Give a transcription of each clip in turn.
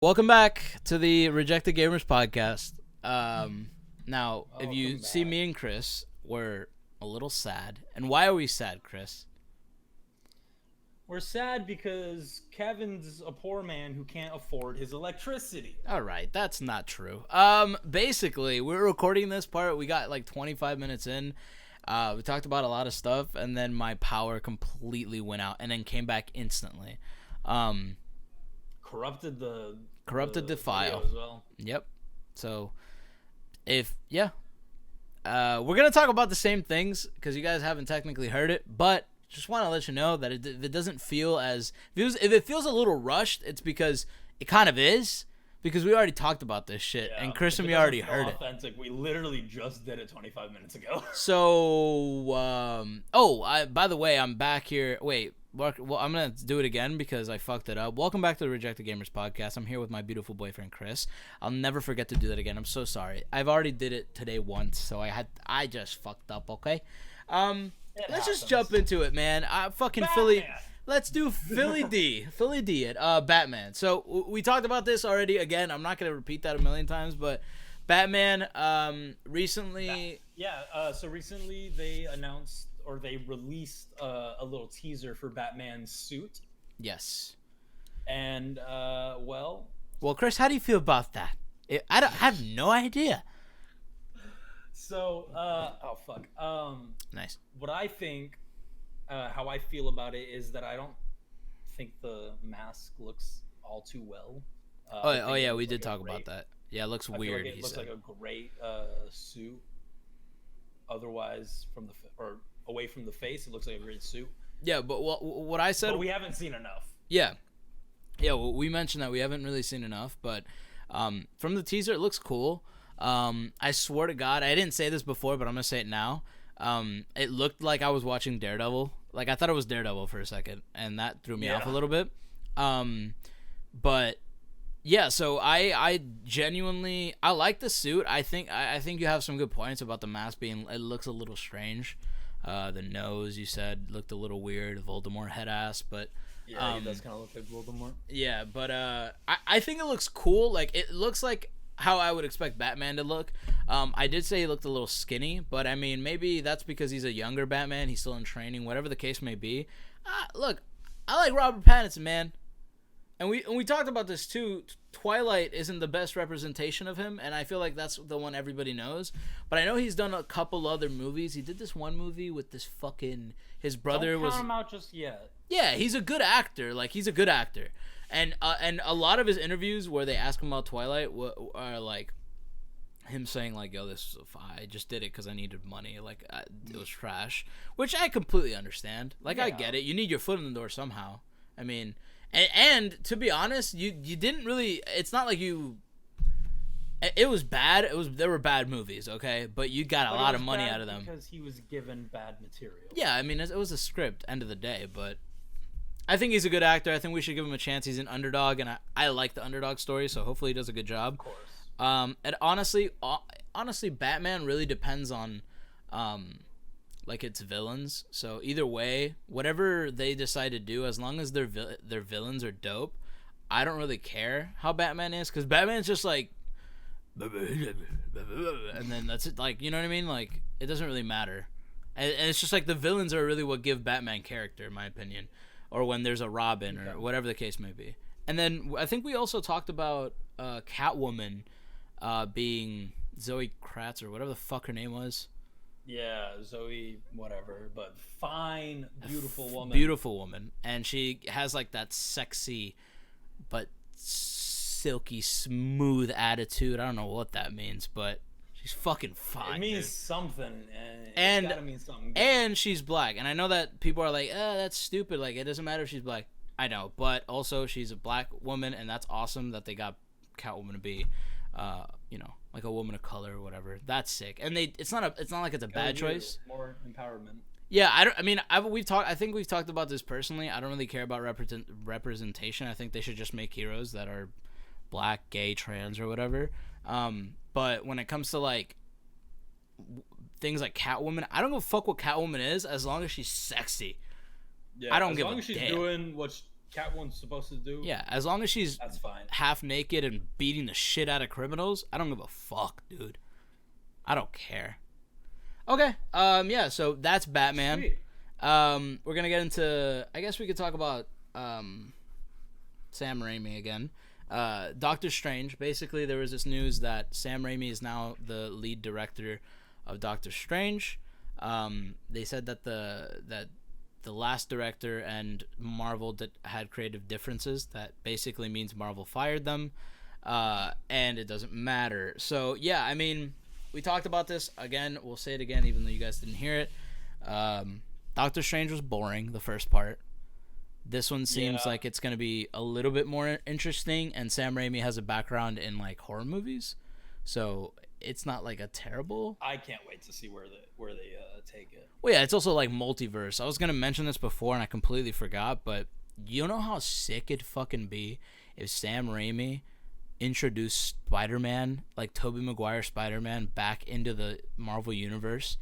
Welcome back to the Rejected Gamers podcast. Now, if you Welcome see back. me and Chris, we're a little sad. And why are we sad, Chris? We're sad because Kevin's a poor man who can't afford his electricity. All right, that's not true. Basically, we're recording this part. We got like 25 minutes in. We talked about a lot of stuff, and then my power completely went out, and then came back instantly. Corrupted the File. video as well. Yep. So, we're gonna talk about the same things because you guys haven't technically heard it, but just want to let you know that if it doesn't feel as if it feels a little rushed, it's because it kind of is, because we already talked about this shit, and Chris and me already heard it. Authentic. We literally just did it 25 minutes ago. So, by the way, I'm back here. Wait. Well, I'm going to do it again because I fucked it up. Welcome back to the Rejected Gamers podcast. I'm here with my beautiful boyfriend, Chris. I'll never forget to do that again. I'm so sorry. I've already did it today once, so I just fucked up, okay? Let's just jump into it, man. Fucking Batman. Philly. Let's do Philly D. Philly D at Batman. So we talked about this already. Again, I'm not going to repeat that a million times, but Batman recently... So recently they announced, or they released a little teaser for Batman's suit. Yes. And, well, Chris, how do you feel about that? I have no idea. So, Nice. What I think, how I feel about it is that I don't think the mask looks all too well. We did talk about that. Yeah, it looks weird. It looks like a great suit. Otherwise, away from the face, it looks like a great suit. Yeah, but what I said... But we haven't seen enough. Yeah. Yeah, well, we mentioned that we haven't really seen enough, but from the teaser, it looks cool. I swear to God, I didn't say this before, but I'm going to say it now. It looked like I was watching Daredevil. Like, I thought it was Daredevil for a second, and that threw me off a little bit. But... yeah, so I genuinely like the suit. I think you have some good points about the mask being, it looks a little strange. The nose, you said, looked a little weird, Voldemort head ass, but yeah, it does kind of look like Voldemort. Yeah, but I think it looks cool. Like, it looks like how I would expect Batman to look. I did say he looked a little skinny, but I mean, maybe that's because he's a younger Batman. He's still in training, whatever the case may be. Look, I like Robert Pattinson, man. And we talked about this too. Twilight isn't the best representation of him, and I feel like that's the one everybody knows. But I know he's done a couple other movies. He did this one movie with this fucking... his brother Don't was... count him out just yet. Yeah, he's a good actor. Like, he's a good actor. And a lot of his interviews where they ask him about Twilight are like him saying like, "Yo, I just did it because I needed money. Like, it was trash," which I completely understand. Like, I get it. You need your foot in the door somehow. I mean. And to be honest, you didn't really... it's not like you... it was bad. There were bad movies, okay? But you got a lot of money out of them. Because he was given bad material. Yeah, I mean, it was a script, end of the day. But I think he's a good actor. I think we should give him a chance. He's an underdog, and I like the underdog story, so hopefully he does a good job. Of course. And honestly, Batman really depends on... like, it's villains. So either way, whatever they decide to do, as long as their villains are dope, I don't really care how Batman is, because Batman's just like, and then that's it. Like, you know what I mean? Like, it doesn't really matter, and it's just like the villains are really what give Batman character, in my opinion, or when there's a Robin or whatever the case may be. And then I think we also talked about Catwoman being Zoe Kratz or whatever the fuck her name was. Yeah, Zoe, whatever, but fine, beautiful woman. Beautiful woman. And she has, like, that sexy but silky smooth attitude. I don't know what that means, but she's fucking fine. It means dude. Something. And it's gotta mean something. And she's black. And I know that people are like, that's stupid. Like, it doesn't matter if she's black. I know. But also, she's a black woman, and that's awesome that they got Catwoman to be, like a woman of color or whatever. That's sick. And it's not like it's a bad choice. More empowerment. Yeah, I think we've talked about this personally. I don't really care about representation. I think they should just make heroes that are black, gay, trans, or whatever. But when it comes to like things like Catwoman, I don't give a fuck what Catwoman is as long as she's sexy. Yeah, I don't give a damn. As long as she's doing what Catwoman's supposed to do, Yeah, as long as she's that's fine. half naked and beating the shit out of criminals, I don't give a fuck, dude. I don't care. Okay. Yeah. So that's Batman. Sweet. We're gonna get into. I guess we could talk about Sam Raimi again. Doctor Strange. Basically, there was this news that Sam Raimi is now the lead director of Doctor Strange. They said that the last director and Marvel had creative differences. That basically means Marvel fired them, and it doesn't matter. So yeah, I mean, we talked about this again. We'll say it again, even though you guys didn't hear it. Doctor Strange was boring, the first part. This one seems like it's going to be a little bit more interesting, and Sam Raimi has a background in like horror movies, so it's not like a terrible. I can't wait to see where they take it. Well, yeah, it's also like multiverse. I was going to mention this before and I completely forgot, but you know how sick it'd fucking be if Sam Raimi introduced Spider-Man, like Tobey Maguire Spider-Man, back into the Marvel universe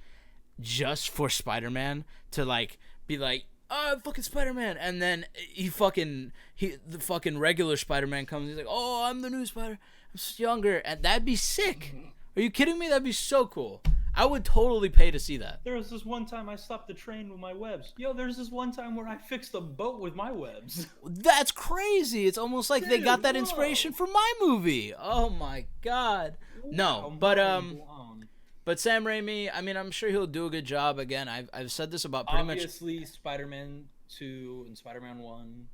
just for Spider-Man to like be like, oh, fucking Spider-Man, and then the fucking regular Spider-Man comes. He's like, oh, I'm the new Spider. I'm just younger, and that'd be sick. Are you kidding me? That'd be so cool. I would totally pay to see that. There was this one time I stopped the train with my webs. Yo, there's this one time where I fixed a boat with my webs. That's crazy. It's almost like they got that inspiration from my movie. Oh my god. No, but Sam Raimi, I mean, I'm sure he'll do a good job. Again, I've said this about pretty much. Obviously, Spider-Man 2 and Spider-Man 1,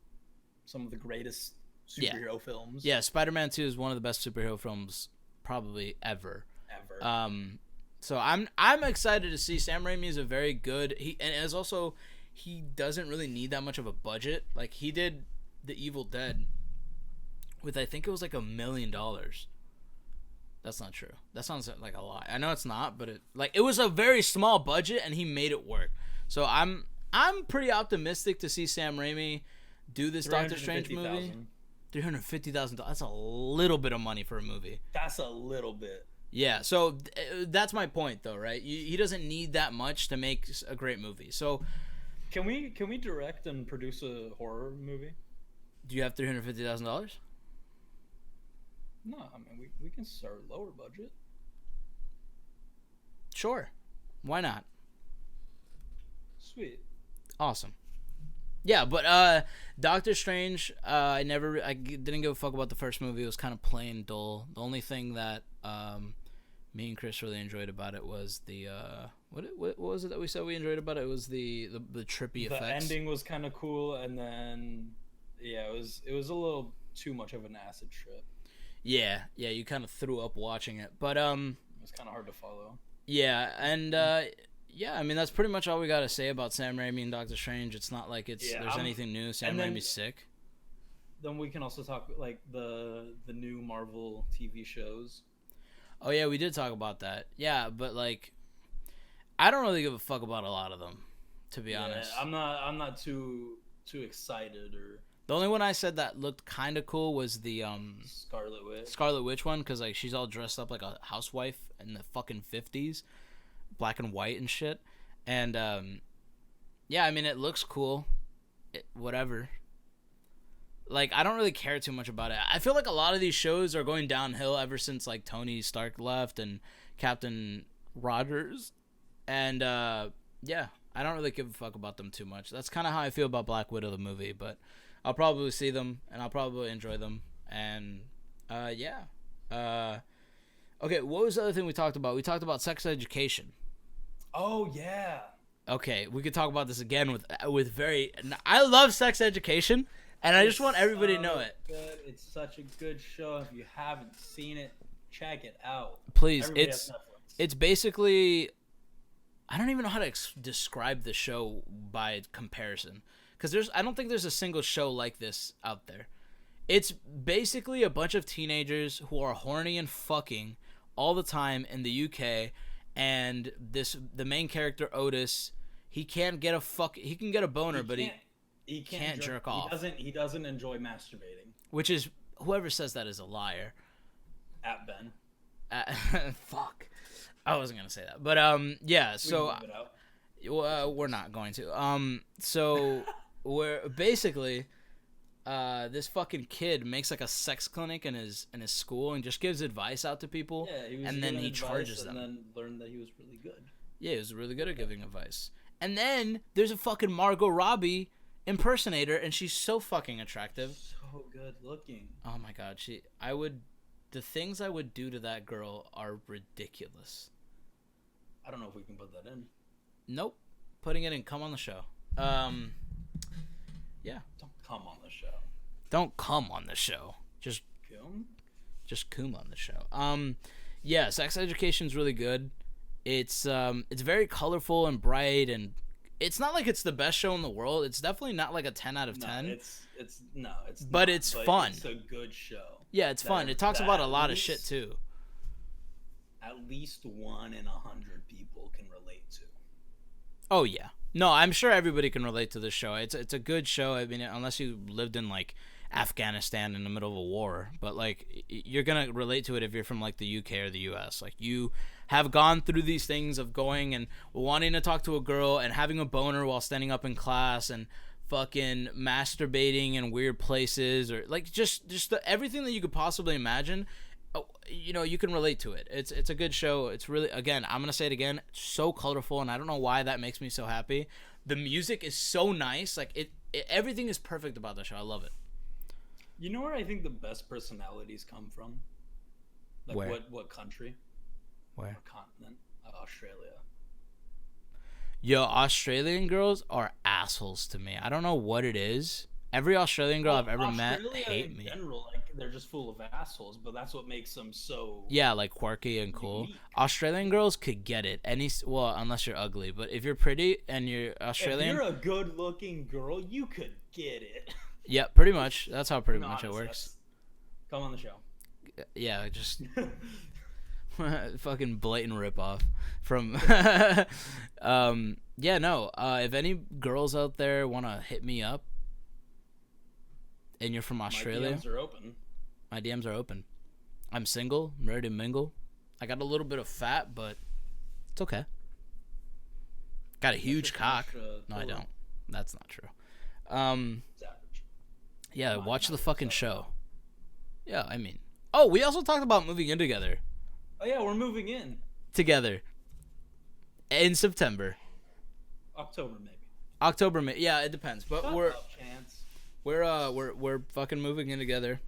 some of the greatest superhero films. Yeah, Spider-Man 2 is one of the best superhero films probably ever. So I'm excited to see. Sam Raimi is a very good. He doesn't really need that much of a budget. Like, he did The Evil Dead with, I think it was like $1 million. That's not true. That sounds like a lie. I know it's not, but it was a very small budget and he made it work. So I'm pretty optimistic to see Sam Raimi do this Doctor Strange movie. $350,000. That's a little bit of money for a movie. That's a little bit. Yeah. So that's my point, though, right? He doesn't need that much to make a great movie. So can we direct and produce a horror movie? Do you have $350,000? No, I mean, we can start lower budget. Sure. Why not? Sweet. Awesome. Yeah, but Doctor Strange, I didn't give a fuck about the first movie. It was kind of plain dull. The only thing that me and Chris really enjoyed about it was the what was it that we said we enjoyed about it? It was the trippy effects. The ending was kind of cool, and then yeah, it was a little too much of an acid trip. Yeah, you kind of threw up watching it, but it was kind of hard to follow. Yeah, and yeah, I mean that's pretty much all we got to say about Sam Raimi and Doctor Strange. It's not like there's anything new. Sam Raimi's sick. Then we can also talk like the new Marvel TV shows. Oh yeah, we did talk about that. Yeah, but like, I don't really give a fuck about a lot of them, to be honest. I'm not too excited or. The only one I said that looked kind of cool was the Scarlet Witch one, because like she's all dressed up like a housewife in the fucking 50s, black and white and shit. And yeah, I mean it looks cool. Whatever. Like I don't really care too much about it. I feel like a lot of these shows are going downhill ever since like Tony Stark left and Captain Rogers. And yeah, I don't really give a fuck about them too much. That's kind of how I feel about Black Widow the movie, but I'll probably see them, and I'll probably enjoy them. And, yeah. Okay, what was the other thing we talked about? We talked about sex education. Oh, yeah. Okay, we could talk about this again with very... I love sex education, and I just want everybody to know it. Good. It's such a good show. If you haven't seen it, check it out. Please, it's basically... I don't even know how to describe the show by comparison. Because I don't think there's a single show like this out there. It's basically a bunch of teenagers who are horny and fucking all the time in the UK, and the main character Otis, he can get a boner, but he can't jerk off. He doesn't enjoy masturbating. Which is, whoever says that is a liar. At Ben. Fuck. I wasn't gonna say that, but yeah. So we're not going to. So we're basically this fucking kid makes like a sex clinic in his school and just gives advice out to people. Yeah, he was and then he advice charges them. And then learned that he was really good. Yeah, he was really good at giving advice. And then there's a fucking Margot Robbie impersonator, and she's so fucking attractive. So good looking. Oh my god, the things I would do to that girl are ridiculous. I don't know if we can put that in. Nope. Putting it in. Come on the show. Yeah. Don't come on the show. Don't come on the show. Just Coom? Just coom on the show. Yeah, Sex Education's really good. It's very colorful and bright, and it's not like it's the best show in the world. It's definitely not like a 10 out of 10. But it's fun. It's a good show. Yeah, it's fun. It talks about a lot of shit too. At least 1 in 100 people can relate to. Oh yeah. No, I'm sure everybody can relate to this show. It's a good show. I mean, unless you lived in like Afghanistan in the middle of a war, but like you're gonna relate to it if you're from like the UK or the US. Like you have gone through these things of going and wanting to talk to a girl and having a boner while standing up in class and fucking masturbating in weird places, or like just everything that you could possibly imagine. You know, you can relate to it. It's a good show. It's really, again, I'm gonna say it again, so colorful, and I don't know why that makes me so happy. The music is so nice. Like it everything is perfect about the show. I love it. You know where I think the best personalities come from? Like where? What country? Where? Or continent? Australia. Yo, Australian girls are assholes to me. I don't know what it is. Every Australian girl I've ever met hate me. In general, like they're just full of assholes, but that's what makes them so. Yeah, like quirky and cool. Unique. Australian girls could get it. Well, unless you're ugly, but if you're pretty and you're Australian, if you're a good-looking girl, you could get it. Yeah, pretty much. That's how pretty much it works. Come on the show. Yeah, just fucking blatant ripoff from. Yeah, no. If any girls out there want to hit me up, and you're from Australia, my DMs are open. My DMs are open. I'm single. I'm ready to mingle. I got a little bit of fat, but it's okay. Got a huge cock. No, I don't. That's not true. Yeah, watch the fucking show. Yeah, I mean. Oh, we also talked about moving in together. Oh yeah, we're moving in. Together. In September. October maybe. October, yeah, it depends. But Chance. we're fucking moving in together.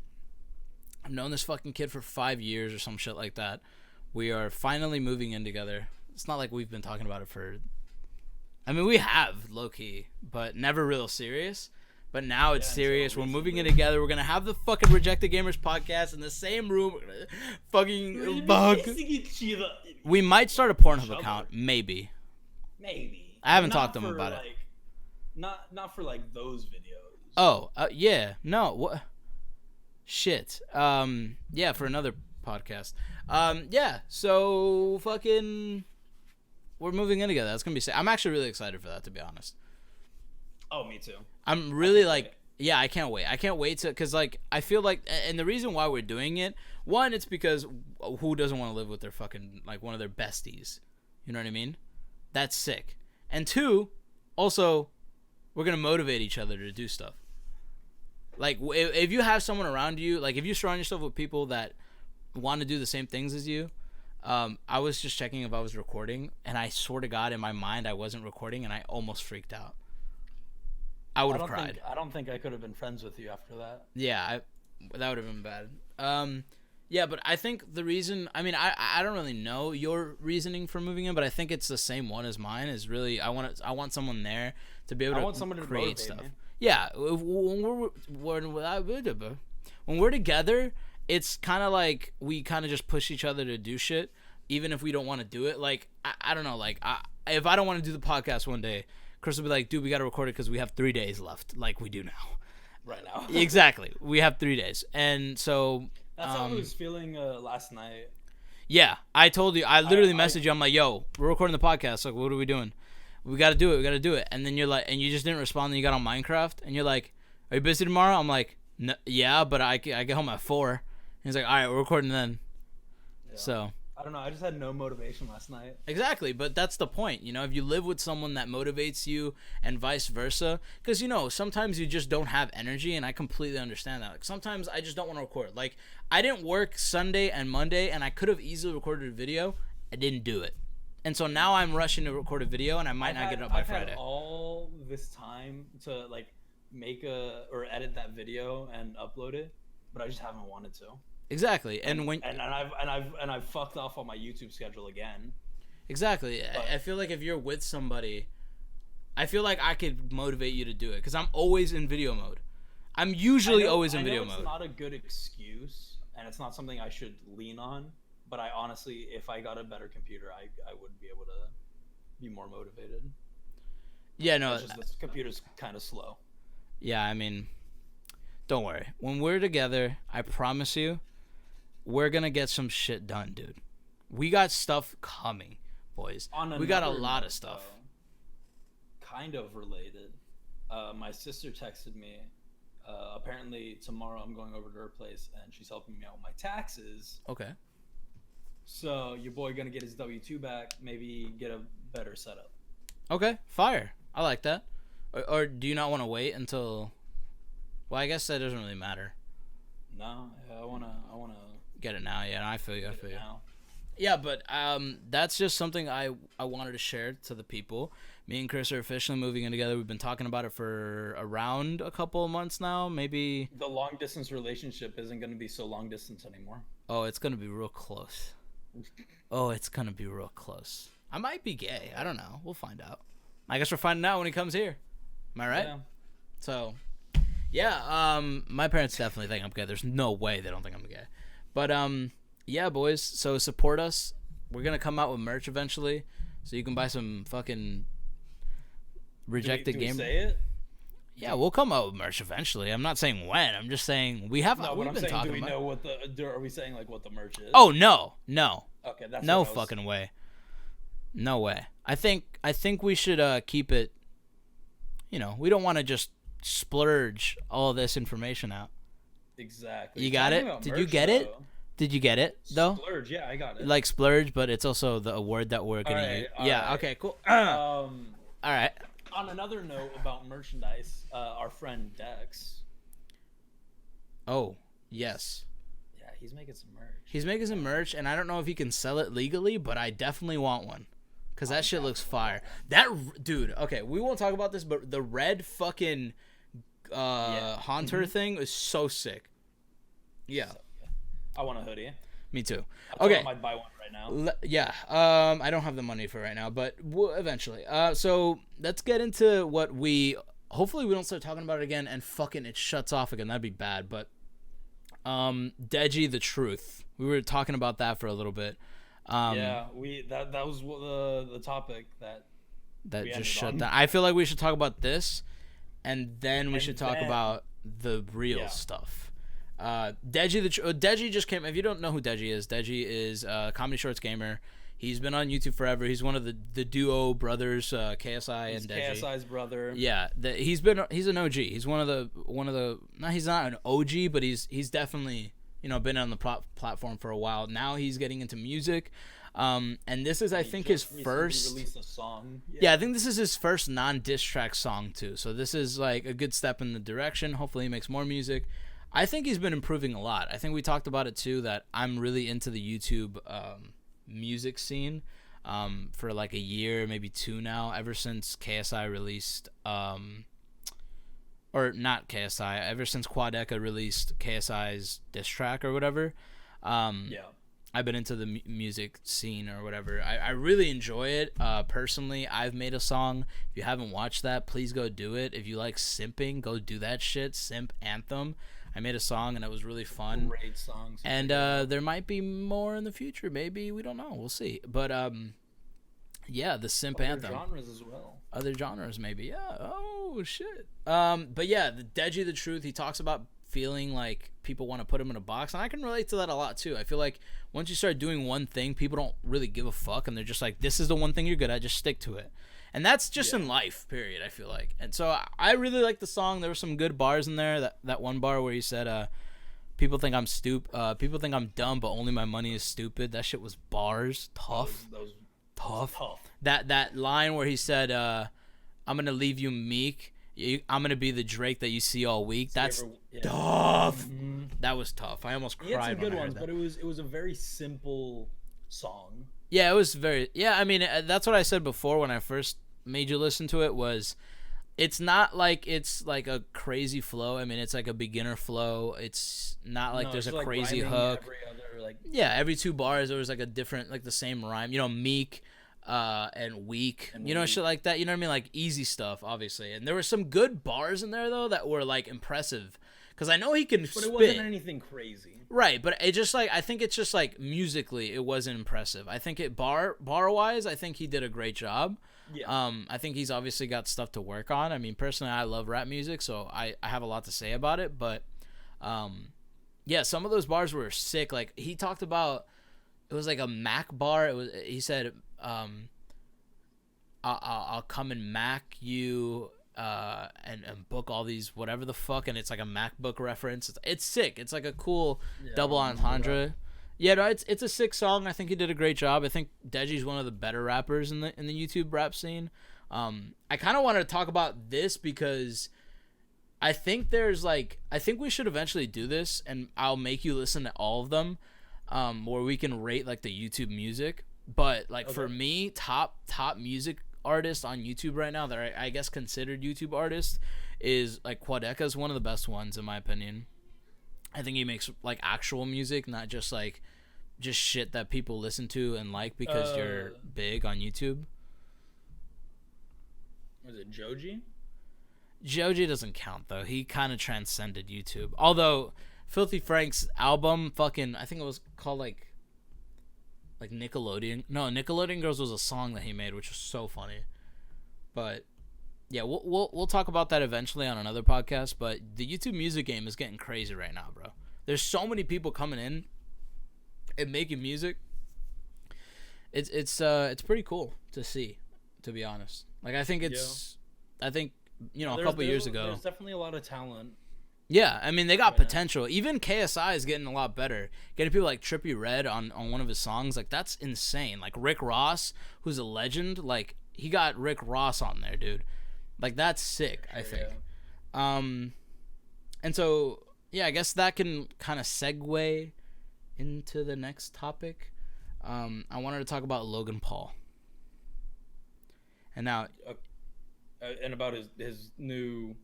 I've known this fucking kid for 5 years or some shit like that. We are finally moving in together. It's not like we've been talking about it for. I mean, we have low key, but never real serious. But now it's serious. We're moving in together. We're gonna have the fucking Rejected Gamers podcast in the same room. Fucking bug. We might start a Pornhub account, maybe. Maybe. I haven't talked to him about it. Not for like those videos. Oh, yeah. No, what? Shit. Yeah, for another podcast. Yeah. So fucking, we're moving in together. That's gonna be sick. I'm actually really excited for that, to be honest. Oh, me too. I'm really like, yeah, I can't wait. I can't wait to, cause like I feel like, and the reason why we're doing it, one, it's because who doesn't want to live with their fucking like one of their besties? You know what I mean? That's sick. And two, also, we're gonna motivate each other to do stuff. Like if you have someone around you, like if you surround yourself with people that want to do the same things as you. I was just checking if I was recording, and I swear to God, in my mind, I wasn't recording, and I almost freaked out. I would have cried. I don't think I could have been friends with you after that. Yeah, that would have been bad. Yeah, but I think the reason, I mean, I don't really know your reasoning for moving in, but I think it's the same one as mine. Is really I want someone there to be able to create stuff. Me. Yeah, when we're together, it's kind of like we kind of just push each other to do shit, even if we don't want to do it. Like I don't know, like if I don't want to do the podcast one day, Chris will be like, dude, we got to record it because we have 3 days left, like we do now. Right now. Exactly. We have 3 days. And so... That's how I was feeling last night. Yeah. I told you. I literally messaged you. I'm like, yo, we're recording the podcast. Like, what are we doing? We got to do it. We got to do it. And then you're like... And you just didn't respond. And you got on Minecraft. And you're like, are you busy tomorrow? I'm like, yeah, but I get home at 4. And he's like, all right, we're recording then. Yeah. So... don't know. I just had no motivation last night. Exactly, but that's the point. You know, if you live with someone that motivates you and vice versa, because, you know, sometimes you just don't have energy, and I completely understand that. Like, sometimes I just don't want to record. Like, I didn't work Sunday and Monday, and I could have easily recorded a video. I didn't do it. And so now I'm rushing to record a video, and I might not get it up by Friday. I've had all this time to, like, or edit that video and upload it, but I just haven't wanted to. Exactly, and I've fucked off on my YouTube schedule again. Exactly, but I feel like if you're with somebody, I feel like I could motivate you to do it because I'm always in video mode. I'm usually always in video mode. It's not a good excuse, and it's not something I should lean on. But I honestly, if I got a better computer, I would be able to be more motivated. Yeah, no, it's just this computer's kind of slow. Yeah, I mean, don't worry. When we're together, I promise you, we're gonna get some shit done, dude. We got stuff coming, boys. We got a lot of stuff. Kind of related. My sister texted me. Apparently tomorrow I'm going over to her place and she's helping me out with my taxes. Okay. So your boy gonna get his W-2 back. Maybe get a better setup. Okay, fire. I like that. Or do you not want to wait until? Well, I guess that doesn't really matter. No, I wanna get it now. Yeah, I feel you. Now. Yeah, but that's just something I wanted to share to the people. Me and Chris are officially moving in together. We've been talking about it for around a couple of months now, maybe. The long distance relationship isn't going to be so long distance anymore. Oh, it's going to be real close. Oh, it's going to be real close. I might be gay. I don't know. We'll find out. I guess we're finding out when he comes here. Am I right? Yeah. So, yeah, my parents definitely think I'm gay. There's no way they don't think I'm gay. But, yeah, boys, so support us. We're going to come out with merch eventually, so you can buy some fucking rejected do we gamer. Say it? Yeah, we'll come out with merch eventually. I'm not saying when. I'm just saying we have. No, we've but I'm been saying, talking do we about. know what are we saying like what the merch is? Oh no. Okay, that's no fucking way. No way. I think we should keep it. You know, we don't want to just splurge all this information out. Exactly. You got it? Did you get it? Did you get it though? Splurge, yeah, I got it. Like splurge, but it's also the word that we're gonna use. Yeah. Right. Okay. Cool. All right. On another note about merchandise, our friend Dex. Oh yes. Yeah, he's making some merch. He's making some merch, and I don't know if he can sell it legally, but I definitely want one. Cause that shit looks fire. That dude. Okay, we won't talk about this, but the red fucking Haunter thing is so sick. Yeah. So, I want a hoodie. Me too. I might buy one right now. Yeah. I don't have the money for it right now, but we'll eventually. So let's get into what we. Hopefully, we don't start talking about it again, and fucking it shuts off again. That'd be bad. But Deji the Truth. We were talking about that for a little bit. Yeah, that was the topic that just shut down. I feel like we should talk about this, and then we should talk about the real stuff. Deji just came. If you don't know who Deji is a comedy shorts gamer. He's been on YouTube forever. He's one of the duo brothers, KSI and Deji. KSI's brother. Yeah, he's an OG. He's one of the. No, he's not an OG, but he's definitely been on the platform for a while. Now he's getting into music, and this is I think his first. Released a song. Yeah, I think this is his first non-diss track song too. So this is like a good step in the direction. Hopefully he makes more music. I think he's been improving a lot. I think we talked about it too, that I'm really into the YouTube music scene for like a year, maybe two now, ever since KSI released or not KSI, ever since Quadeca released KSI's diss track or whatever. I've been into the music scene or whatever. I really enjoy it. Personally, I've made a song. If you haven't watched that, please go do it. If you like simping, go do that shit. Simp Anthem. I made a song, and it was really fun. Great songs. And there might be more in the future. Maybe. We don't know. We'll see. But, yeah, the Simp Anthem. Other genres as well. Other genres, maybe. Yeah. Oh, shit. But, yeah, the Deji the Truth, he talks about feeling like people want to put him in a box. And I can relate to that a lot, too. I feel like once you start doing one thing, people don't really give a fuck. And they're just like, this is the one thing you're good at. Just stick to it. And that's just in life, period, I feel like. And so I really like the song. There were some good bars in there. That one bar where he said, People think I'm dumb, but only my money is stupid. That shit was bars. Tough. That was Tough. tough. That line where he said, "I'm gonna leave you meek. I'm gonna be the Drake that you see all week." That's tough. Mm-hmm. That was tough. I almost cried. He had some good when I heard ones, that. but it was a very simple song. Yeah, it was very. Yeah, I mean, that's what I said before when I first made you listen to it. Was it's not like it's like a crazy flow. I mean, it's like a beginner flow. It's not like there's a crazy hook. Every 2 bars there was like a different, like the same rhyme. You know, meek, and weak. Shit like that. You know what I mean? Like easy stuff, obviously. And there were some good bars in there though that were like impressive. Because I know he can spit. But it wasn't anything crazy. Right, but it just like, I think it's just like musically it wasn't impressive. I think it bar wise, I think he did a great job. Yeah. I think he's obviously got stuff to work on. I mean, personally, I love rap music, so I have a lot to say about it. But, yeah, some of those bars were sick. Like he talked about, it was like a Mac bar. He said, I'll come and Mac you. And book all these whatever the fuck, and it's like a MacBook reference. It's sick. It's like a cool double entendre. Yeah, no, it's a sick song. I think he did a great job. I think Deji's one of the better rappers in the YouTube rap scene. I kind of wanted to talk about this because I think we should eventually do this, and I'll make you listen to all of them, where we can rate like the YouTube music. But like for me, top music artist on YouTube right now that are, I guess, considered YouTube artists is like Quadeca is one of the best ones in my opinion. I think he makes like actual music, not just like just shit that people listen to and like because you're big on YouTube. Was it Joji? Joji doesn't count though. He kind of transcended YouTube. Although Filthy Frank's album, fucking, I think it was called like Nickelodeon. No, Nickelodeon Girls was a song that he made, which was so funny. But yeah, we'll talk about that eventually on another podcast. But the YouTube music game is getting crazy right now, bro. There's so many people coming in and making music. It's pretty cool to see, to be honest. Like I think a couple years ago, there's definitely a lot of talent. Yeah, I mean, they got potential. Even KSI is getting a lot better. Getting people like Trippie Redd on one of his songs, like, that's insane. Like, Rick Ross, who's a legend, like, he got Rick Ross on there, dude. Like, that's sick, I think. Yeah. And so, yeah, I guess that can kind of segue into the next topic. I wanted to talk about Logan Paul. And now... and about his new...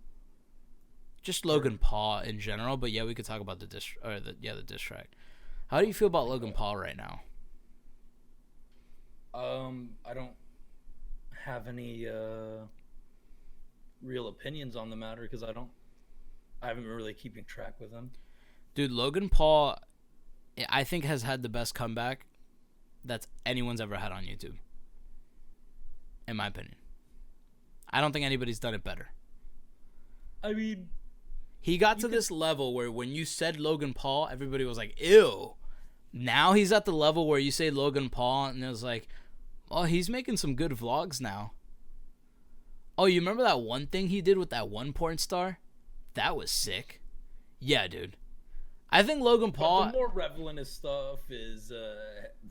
Just Logan Paul in general, but yeah, we could talk about the diss track. How do you feel about Logan Paul right now? I don't have any real opinions on the matter because I haven't been really keeping track with him. Dude, Logan Paul, I think has had the best comeback that's anyone's ever had on YouTube. In my opinion, I don't think anybody's done it better. I mean, he got to this level where when you said Logan Paul, everybody was like, ew. Now he's at the level where you say Logan Paul, and it was like, oh, he's making some good vlogs now. Oh, you remember that one thing he did with that one porn star? That was sick. Yeah, dude. I think Logan Paul... But the more relevant stuff is,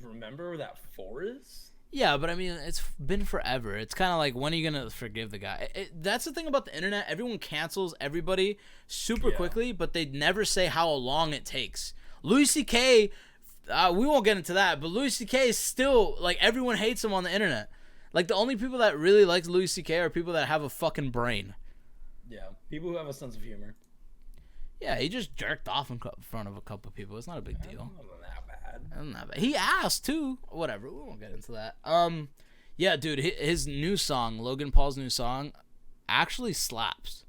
remember that Forrest? Yeah, but I mean, it's been forever. It's kind of like, when are you going to forgive the guy? That's the thing about the internet. Everyone cancels everybody super quickly, but they never say how long it takes. Louis C.K., we won't get into that, but Louis C.K. is still, like, everyone hates him on the internet. Like, the only people that really like Louis C.K. are people that have a fucking brain. Yeah, people who have a sense of humor. Yeah, he just jerked off in front of a couple of people. It's not a big deal. Wasn't that bad. He asked too. Whatever. We won't get into that. Yeah, dude. His new song, Logan Paul's new song, actually slaps.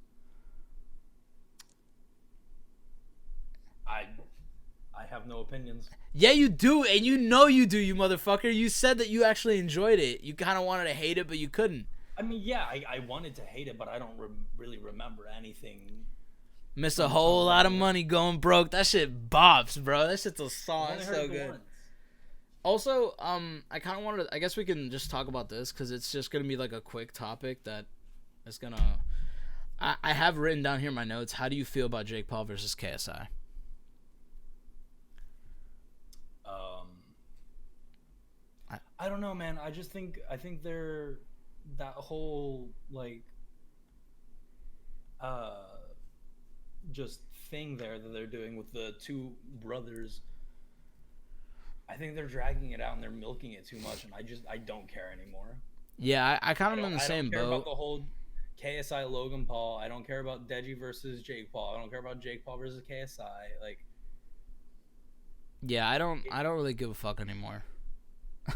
I have no opinions. Yeah, you do, and you know you do, you motherfucker. You said that you actually enjoyed it. You kind of wanted to hate it, but you couldn't. I mean, yeah, I wanted to hate it, but I don't really remember anything. Missed a whole lot of money going broke. That shit bops, bro. That shit's a song. It's so good. Also, I kind of wanted to, I guess we can just talk about this because it's just going to be like a quick topic that is going to, I have written down here in my notes. How do you feel about Jake Paul versus KSI? I don't know, man. I think they're that whole like uh just thing there that they're doing with the two brothers. I think they're dragging it out and they're milking it too much, and I don't care anymore. Yeah, I kind of am in the I don't same care about boat. the whole KSI Logan Paul. I don't care about Deji versus Jake Paul. I don't care about Jake Paul versus KSI. Like, Yeah, I don't really give a fuck anymore.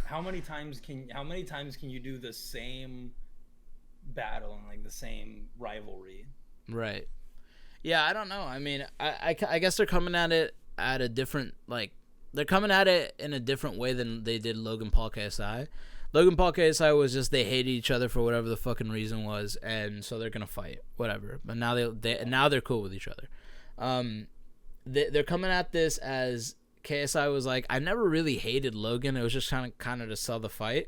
how many times can you do the same battle and like the same rivalry? Right. Yeah, I don't know. I mean, I guess they're coming at it at a different, like, they're coming at it in a different way than they did Logan Paul KSI. Logan Paul KSI was just they hated each other for whatever the fucking reason was, and so they're gonna fight, whatever. But now now they're cool with each other. They're coming at this as KSI was like, I never really hated Logan. It was just kind of to sell the fight.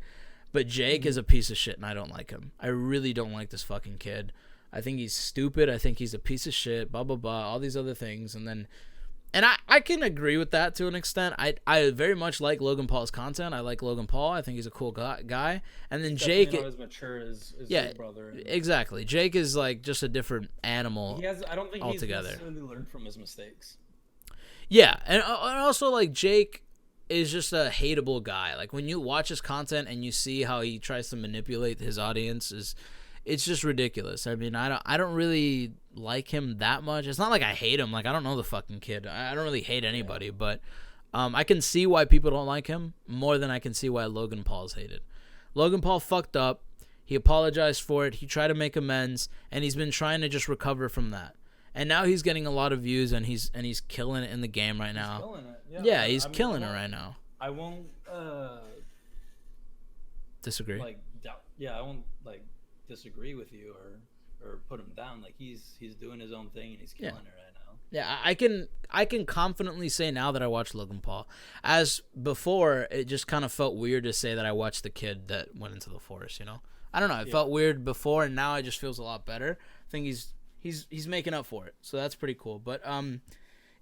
But Jake is a piece of shit, and I don't like him. I really don't like this fucking kid. I think he's stupid. I think he's a piece of shit. Blah blah blah. All these other things, and I can agree with that to an extent. I very much like Logan Paul's content. I like Logan Paul. I think he's a cool guy. And then Jake, not as mature as yeah, his brother. exactly. Jake is like just a different animal. I don't think altogether. He's necessarily learned from his mistakes. Yeah, and also like Jake is just a hateable guy. Like when you watch his content and you see how he tries to manipulate his audience, it's just ridiculous. I mean, I don't really like him that much. It's not like I hate him. Like I don't know the fucking kid. I don't really hate anybody, but I can see why people don't like him more than I can see why Logan Paul's hated. Logan Paul fucked up. He apologized for it. He tried to make amends, and he's been trying to just recover from that. And now he's getting a lot of views, and he's killing it in the game right now. He's killing it. Yeah, he's killing it right now. I won't disagree. Like I won't like disagree with you or put him down. Like he's doing his own thing and he's killing it right now. Yeah, I can confidently say now that I watched Logan Paul. As before, it just kind of felt weird to say that I watched the kid that went into the forest. You know, I don't know. It felt weird before, and now it just feels a lot better. I think he's making up for it, so that's pretty cool. But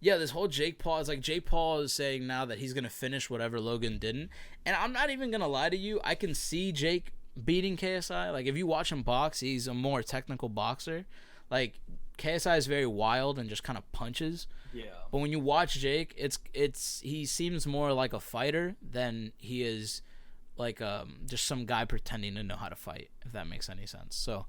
yeah, this whole Jake Paul is like Jake Paul is saying now that he's gonna finish whatever Logan didn't, and I'm not even gonna lie to you. I can see Jake beating KSI. Like if you watch him box, he's a more technical boxer. Like KSI is very wild and just kind of punches. Yeah. But when you watch Jake, he seems more like a fighter than he is like just some guy pretending to know how to fight. If that makes any sense. So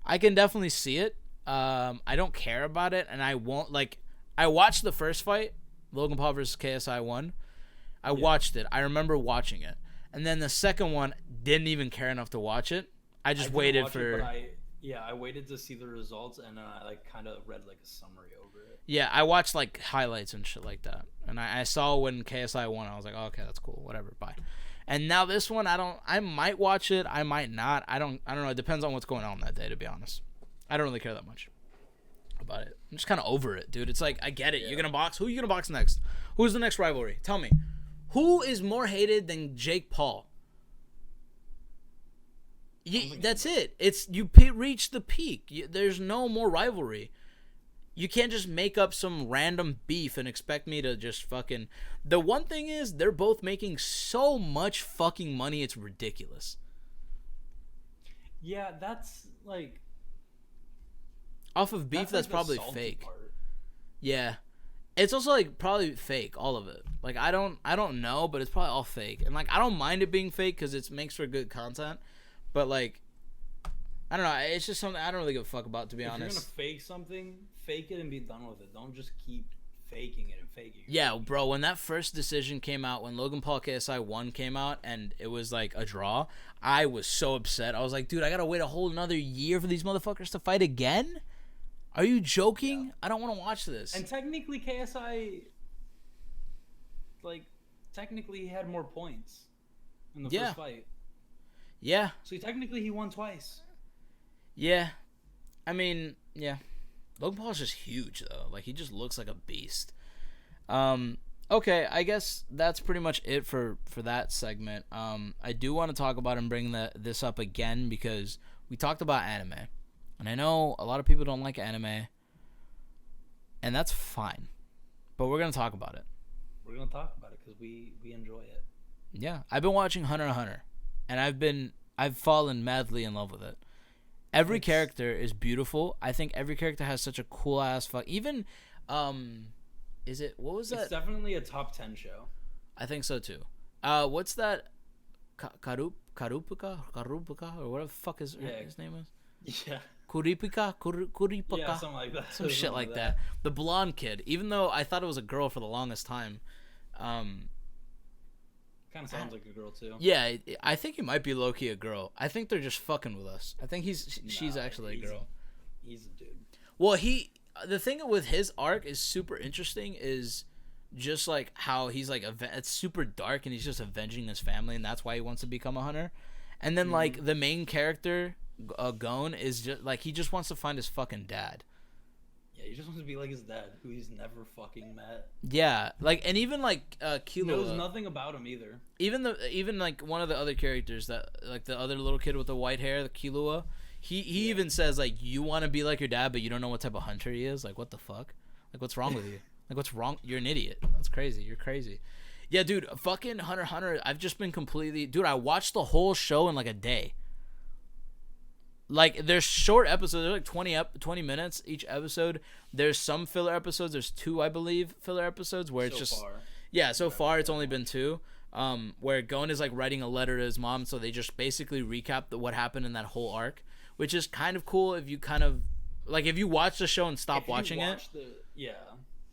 I can definitely see it. I don't care about it, and I won't like. I watched the first fight, Logan Paul versus KSI 1. I watched it. I remember watching it. And then the second one, didn't even care enough to watch it. I just waited for... I waited to see the results, and then I like kind of read like a summary over it. Yeah, I watched like highlights and shit like that. And I saw when KSI won, I was like, oh, okay, that's cool. Whatever, bye. And now this one, I might watch it. I might not. I don't know. It depends on what's going on that day, to be honest. I don't really care that much about it. I'm just kind of over it, dude. It's like, I get it. Yeah. You're going to box? Who are you going to box next? Who's the next rivalry? Tell me. Who is more hated than Jake Paul? That's it. It's you reach the peak. There's no more rivalry. You can't just make up some random beef and expect me to just fucking... The one thing is, they're both making so much fucking money, it's ridiculous. Yeah, that's like... Off of beef, that's probably fake. Part. Yeah. It's also like probably fake, all of it. Like I don't know, but it's probably all fake. And like I don't mind it being fake because it makes for good content. But like I don't know, it's just something I don't really give a fuck about, to be honest. If you're gonna fake something, fake it and be done with it. Don't just keep faking it and faking it. Yeah, bro, when that first decision came out, when Logan Paul KSI 1 came out and it was like a draw, I was so upset. I was like, dude, I gotta wait a whole another year for these motherfuckers to fight again? Are you joking? Yeah. I don't want to watch this. And technically, KSI, technically he had more points in the first fight. Yeah. So technically he won twice. Yeah. I mean, yeah. Logan Paul's just huge, though. Like, he just looks like a beast. Okay, I guess that's pretty much it for that segment. I do want to talk about and bring this up again because we talked about anime. And I know a lot of people don't like anime, and that's fine. But we're going to talk about it. We're going to talk about it because we enjoy it. Yeah. I've been watching Hunter x Hunter. and I've fallen madly in love with it. Every It's character is beautiful. I think every character has such a cool ass fuck. Even, is it what was it's that? definitely a top 10 show. I think so too. What's that? Karupika, or whatever the fuck his name is. Yeah. Kuripika, Yeah, something like that. some shit like that. The blonde kid. Even though I thought it was a girl for the longest time. Kind of sounds like a girl too. Yeah, I think he might be low key a girl. I think they're just fucking with us. I think she's actually a girl. He's a dude. Well, the thing with his arc is super interesting. Is just like how he's like it's super dark and he's just avenging his family, and that's why he wants to become a hunter. And then like the main character, Gon, is just like he just wants to find his fucking dad. Yeah, he just wants to be like his dad, who he's never fucking met. Yeah, like, and even like Killua He knows nothing about him either. Even like one of the other characters, that like the other little kid with the white hair, the Killua, he even says like, you want to be like your dad, but you don't know what type of hunter he is. Like, what the fuck? Like, what's wrong with you? Like, what's wrong? You're an idiot. That's crazy. You're crazy. Yeah, dude, fucking Hunter x Hunter. I've just been completely, dude. I watched the whole show in like a day. Like, there's short episodes. They're like 20 minutes each episode. There's some filler episodes. There's 2, I believe, filler episodes where it's just far. Yeah. So far, it's only been 2. Where Gon is like writing a letter to his mom, so they just basically recap what happened in that whole arc, which is kind of cool if you kind of like if you watch the show and stop watching it. Yeah.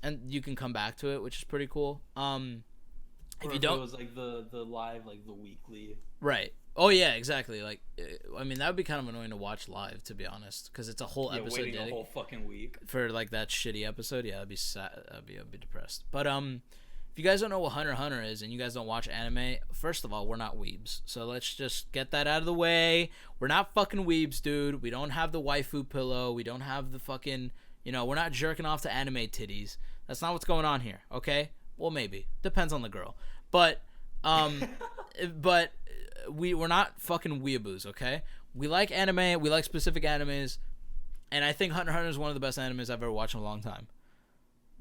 And you can come back to it, which is pretty cool. If you don't, it was like the live, like the weekly. Right. Oh yeah, exactly. Like, I mean, that would be kind of annoying to watch live, to be honest, because it's a whole episode. Waiting a whole fucking week for like that shitty episode. Yeah, I'd be sad. I'd be depressed. But if you guys don't know what Hunter x Hunter is and you guys don't watch anime, first of all, we're not weebs. So let's just get that out of the way. We're not fucking weebs, dude. We don't have the waifu pillow. We don't have the fucking, we're not jerking off to anime titties. That's not what's going on here, okay? Well, maybe. Depends on the girl. But we're not fucking weeaboos, okay? We like anime. We like specific animes. And I think Hunter x Hunter is one of the best animes I've ever watched in a long time.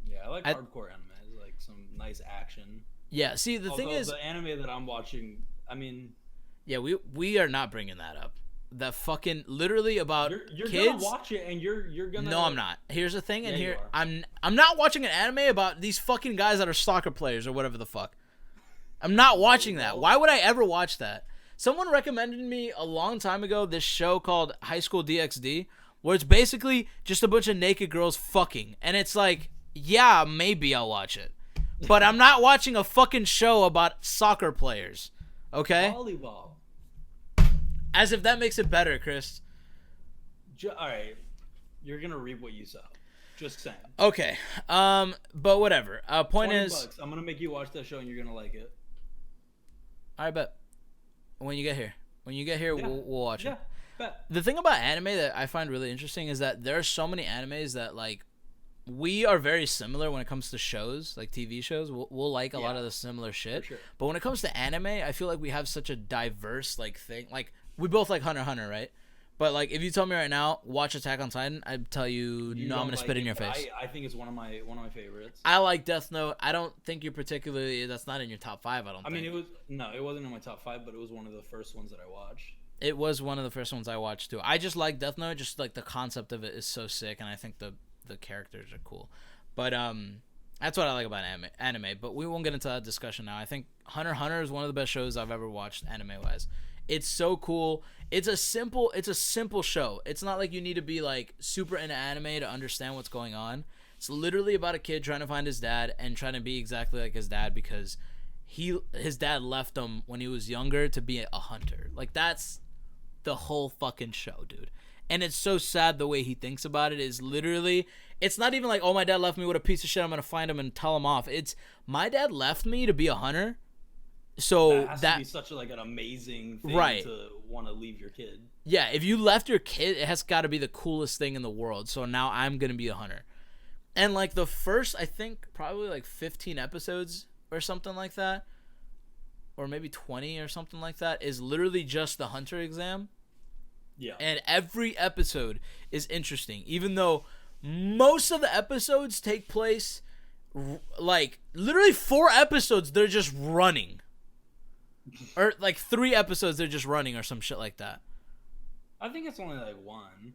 Yeah, I like hardcore anime. Like some nice action. Yeah, see, the thing is, the anime that I'm watching, I mean... Yeah, we are not bringing that up. That fucking literally about you're kids. Gonna watch it and you're gonna. No, I'm not. Here's the thing, and Yeah, here you I'm not watching an anime about these fucking guys that are soccer players or whatever the fuck. I'm not watching that. Why would I ever watch that? Someone recommended me a long time ago this show called High School DxD, where it's basically just a bunch of naked girls fucking, and it's like, yeah, maybe I'll watch it, but I'm not watching a fucking show about soccer players. Okay? Volleyball. As if that makes it better, Chris. All right, you're gonna reap what you sow. Just saying. Okay, but whatever. Point is, $20. I'm gonna make you watch that show and you're gonna like it. I bet. When you get here, Yeah. we'll watch Yeah, it. bet. The thing about anime that I find really interesting is that there are so many animes that like we are very similar when it comes to shows, like TV shows. We'll like a lot of the similar shit. Sure. But when it comes to anime, I feel like we have such a diverse like thing. Like we both like Hunter x Hunter, right? But like if you tell me right now, watch Attack on Titan, I'd tell you no, I'm gonna spit in your face. I think it's one of my favorites. I like Death Note. I don't think you're particularly. That's not in your top 5. I mean, it wasn't in my top 5, but it was one of the first ones that I watched. It was one of the first ones I watched too. I just like Death Note. Just like the concept of it is so sick, and I think the characters are cool. But that's what I like about anime. But we won't get into that discussion now. I think Hunter x Hunter is one of the best shows I've ever watched anime wise. It's so cool. It's a simple show. It's not like you need to be like super into anime to understand what's going on. It's literally about a kid trying to find his dad and trying to be exactly like his dad because his dad left him when he was younger to be a hunter. Like that's the whole fucking show, dude. And it's so sad the way he thinks about it is literally, it's not even like, oh, my dad left me with a piece of shit, I'm going to find him and tell him off. It's, my dad left me to be a hunter. So that has to be such like an amazing thing to want to leave your kid. Yeah, if you left your kid, it has got to be the coolest thing in the world. So now I'm going to be a hunter. And like the first, I think probably like 15 episodes or something like that, or maybe 20 or something like that, is literally just the hunter exam. Yeah. And every episode is interesting, even though most of the episodes take place like literally 4 episodes they're just running. or like 3 episodes they're just running or some shit like that. I think it's only like one.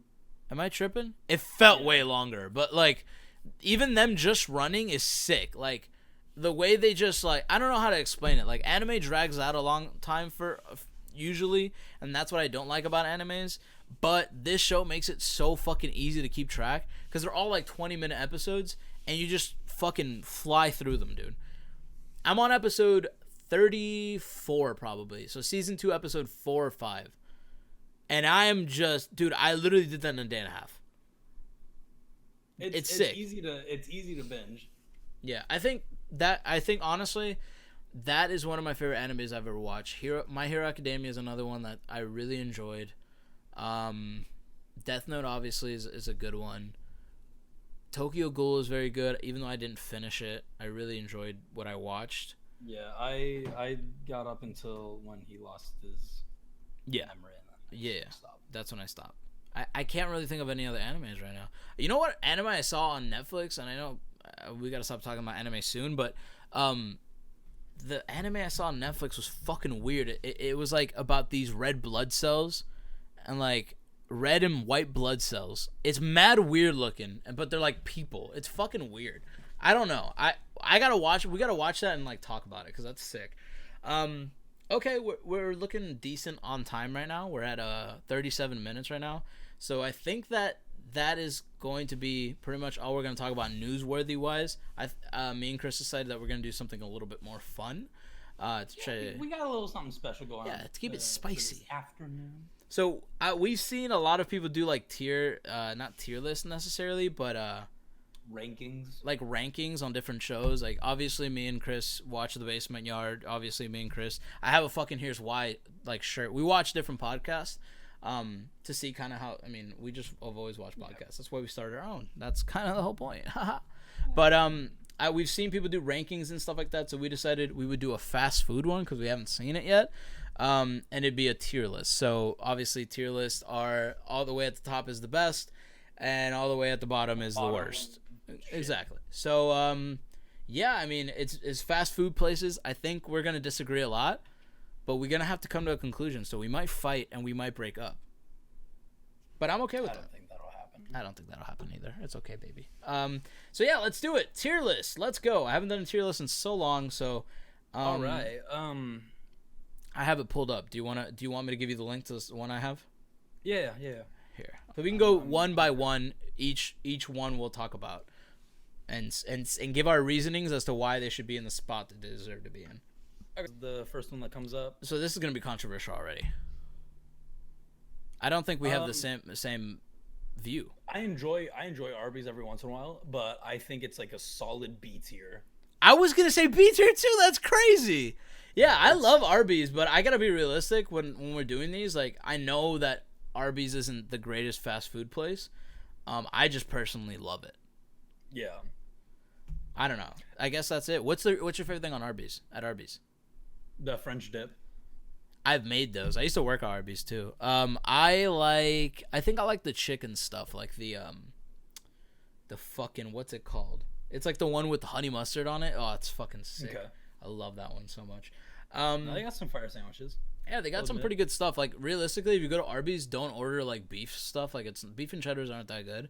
Am I tripping? It felt Yeah. way longer, but like even them just running is sick. Like the way they just like I don't know how to explain it. Like anime drags out a long time for usually, and that's what I don't like about animes. But this show makes it so fucking easy to keep track because they're all like 20-minute episodes, and you just fucking fly through them, dude. I'm on episode 34 probably, so season 2, episode 4 or 5, and I am just, dude. I literally did that in a day and a half. It's sick. It's easy to binge. Yeah, I think honestly, that is one of my favorite animes I've ever watched. My Hero Academia is another one that I really enjoyed. Death Note obviously is a good one. Tokyo Ghoul is very good, even though I didn't finish it. I really enjoyed what I watched. Yeah, I got up until when he lost his memory. Yeah, that's when I stopped. I can't really think of any other animes right now. You know what anime I saw on Netflix, and I know we gotta stop talking about anime soon, but the anime I saw on Netflix was fucking weird. It was like about these red blood cells, and like red and white blood cells. It's mad weird looking, but they're like people. It's fucking weird. I don't know. I gotta watch. We gotta watch that and like talk about it because that's sick. Okay, we're looking decent on time right now. We're at 37 minutes right now. So I think that is going to be pretty much all we're going to talk about newsworthy wise. Me and Chris decided that we're going to do something a little bit more fun. We got a little something special going on. Yeah, to keep it spicy. This afternoon. So we've seen a lot of people do like not tier lists necessarily, but rankings. Like rankings on different shows. Like obviously me and Chris watch The Basement Yard. Obviously me and Chris. I have a fucking Here's Why like shirt. We watch different podcasts. To see kind of how, I mean, we just have always watched podcasts. That's why we started our own. That's kind of the whole point. But we've seen people do rankings and stuff like that, so we decided we would do a fast food one because we haven't seen it yet. And it'd be a tier list. So obviously tier lists are all the way at the top is the best, and all the way at the bottom is the worst. Exactly. So yeah, I mean, it's fast food places. I think we're gonna disagree a lot. But we're going to have to come to a conclusion. So we might fight and we might break up. But I'm okay with that. I don't think that'll happen. I don't think that'll happen either. It's okay, baby. So yeah, let's do it. Tier list. Let's go. I haven't done a tier list in so long. So all right. I have it pulled up. Do you want me to give you the link to this one I have? Yeah. Here. So we can go one by one. Each one we'll talk about. And give our reasonings as to why they should be in the spot that they deserve to be in. The first one that comes up. So this is going to be controversial already. I don't think we have the same view. I enjoy Arby's every once in a while, but I think it's like a solid B tier. I was going to say B tier too. That's crazy. Yeah, I love Arby's, but I got to be realistic when we're doing these. Like, I know that Arby's isn't the greatest fast food place. I just personally love it. Yeah. I don't know. I guess that's it. What's your favorite thing on Arby's? At Arby's? The French dip. I've made those. I used to work at Arby's too. I think I like the chicken stuff, like the fucking, what's it called? It's like the one with the honey mustard on it. Oh, it's fucking sick. Okay. I love that one so much. They got some fire sandwiches. Yeah, they got some pretty good stuff. Like realistically, if you go to Arby's, don't order like beef stuff. Like it's beef and cheddars aren't that good,